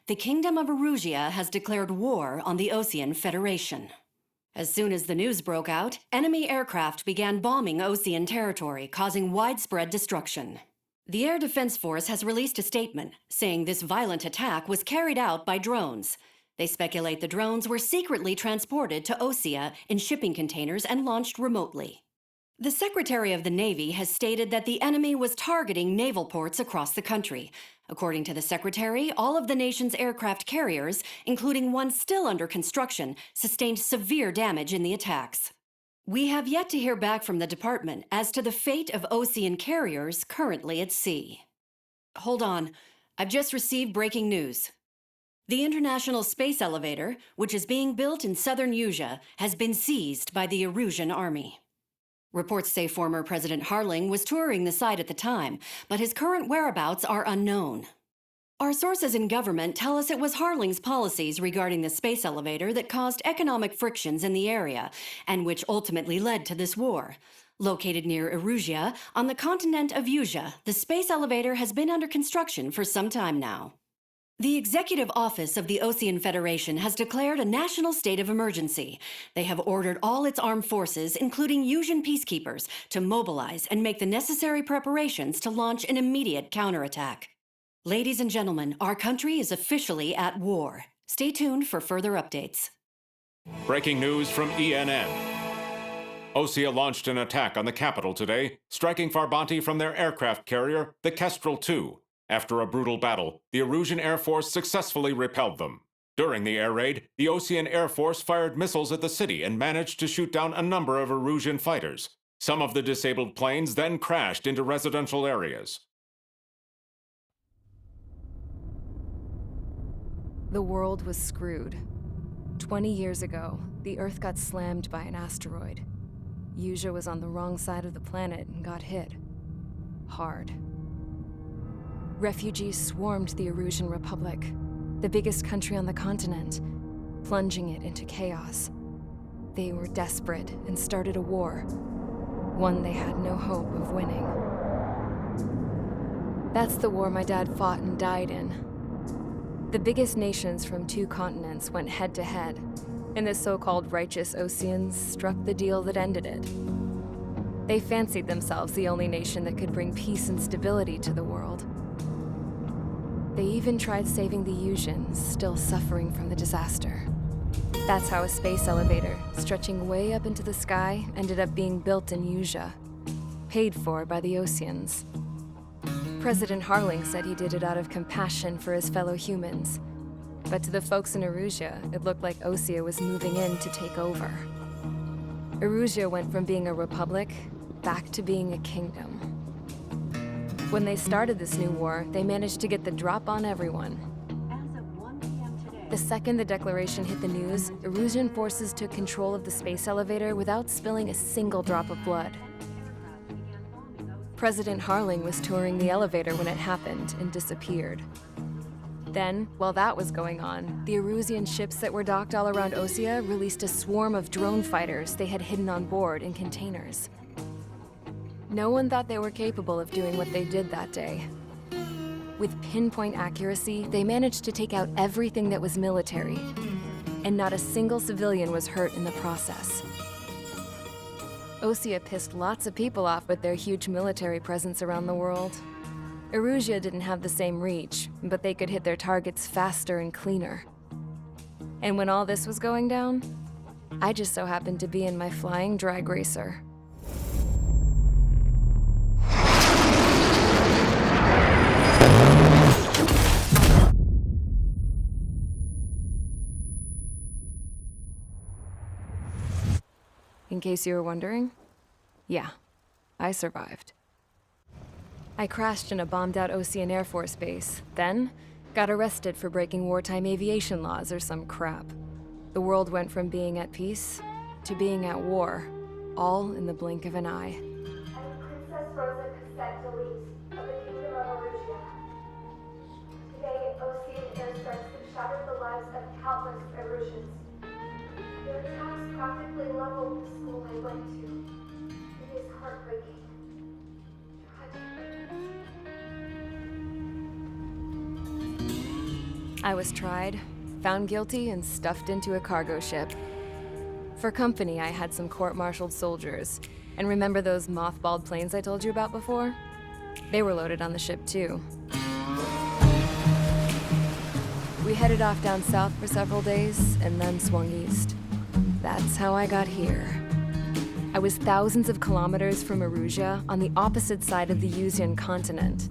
The Kingdom of Erusia has declared war on the Osean Federation. As soon as the news broke out, enemy aircraft began bombing Osean territory, causing widespread destruction. The Air Defense Force has released a statement saying this violent attack was carried out by drones. They speculate the drones were secretly transported to Osea in shipping containers and launched remotely. The Secretary of the Navy has stated that the enemy was targeting naval ports across the country. According to the Secretary, all of the nation's aircraft carriers, including one still under construction, sustained severe damage in the attacks. We have yet to hear back from the department as to the fate of Osean carriers currently at sea. Hold on, I've just received breaking news. The International Space Elevator, which is being built in southern Erusia, has been seized by the Erusian army. Reports say former President Harling was touring the site at the time, but his current whereabouts are unknown. Our sources in government tell us it was Harling's policies regarding the space elevator that caused economic frictions in the area, and which ultimately led to this war. Located near Erusia, on the continent of Erusia, the space elevator has been under construction for some time now. The Executive Office of the Osean Federation has declared a national state of emergency. They have ordered all its armed forces, including Erusian peacekeepers, to mobilize and make the necessary preparations to launch an immediate counterattack. Ladies and gentlemen, our country is officially at war. Stay tuned for further updates. Breaking news from ENN. Osea launched an attack on the capital today, striking Farbanti from their aircraft carrier, the Kestrel II. After a brutal battle, the Erusian Air Force successfully repelled them. During the air raid, the Osean Air Force fired missiles at the city and managed to shoot down a number of Erusian fighters. Some of the disabled planes then crashed into residential areas. The world was screwed. 20 years ago, the Earth got slammed by an asteroid. Erusia was on the wrong side of the planet and got hit. Hard. Refugees swarmed the Erusian Republic, the biggest country on the continent, plunging it into chaos. They were desperate and started a war, one they had no hope of winning. That's the war my dad fought and died in. The biggest nations from 2 continents went head-to-head, and the so-called righteous Oseans struck the deal that ended it. They fancied themselves the only nation that could bring peace and stability to the world. They even tried saving the Erusians, still suffering from the disaster. That's how a space elevator, stretching way up into the sky, ended up being built in Erusia, paid for by the Oseans. President Harling said he did it out of compassion for his fellow humans. But to the folks in Erusia, it looked like Osea was moving in to take over. Erusia went from being a republic back to being a kingdom. When they started this new war, they managed to get the drop on everyone. The second the declaration hit the news, Erusian forces took control of the space elevator without spilling a single drop of blood. President Harling was touring the elevator when it happened and disappeared. Then, while that was going on, the Erusian ships that were docked all around Osea released a swarm of drone fighters they had hidden on board in containers. No one thought they were capable of doing what they did that day. With pinpoint accuracy, they managed to take out everything that was military, and not a single civilian was hurt in the process. Osea pissed lots of people off with their huge military presence around the world. Erusia didn't have the same reach, but they could hit their targets faster and cleaner. And when all this was going down, I just so happened to be in my flying drag racer. In case you were wondering, yeah, I survived. I crashed in a bombed-out Osean Air Force base, then got arrested for breaking wartime aviation laws or some crap. The world went from being at peace to being at war, all in the blink of an eye. I'm Princess Rosa Cassette Delise of the Kingdom of Erusia. Today, Osean airstrikes have shattered the lives of countless Erusians. Their attacks practically leveled the school I went to. It is heartbreaking. Tragic. I was tried, found guilty, and stuffed into a cargo ship. For company, I had some court-martialed soldiers. And remember those mothballed planes I told you about before? They were loaded on the ship too. We headed off down south for several days, and then swung east. That's how I got here. I was thousands of kilometers from Erusia, on the opposite side of the Osean continent.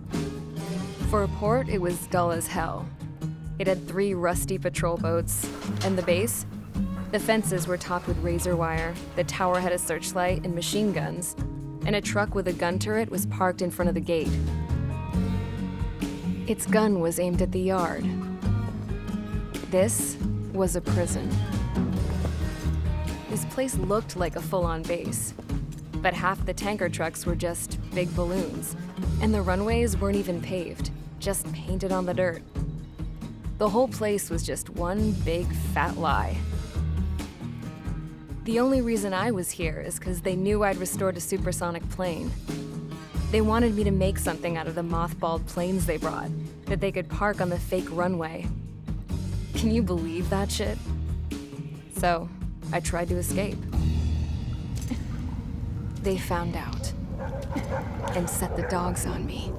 For a port, it was dull as hell. It had 3 rusty patrol boats, and the base? The fences were topped with razor wire, the tower had a searchlight and machine guns, and a truck with a gun turret was parked in front of the gate. Its gun was aimed at the yard. This was a prison. This place looked like a full-on base, but half the tanker trucks were just big balloons, and the runways weren't even paved, just painted on the dirt. The whole place was just one big fat lie. The only reason I was here is because they knew I'd restored a supersonic plane. They wanted me to make something out of the mothballed planes they brought, that they could park on the fake runway. Can you believe that shit? So, I tried to escape. They found out and set the dogs on me.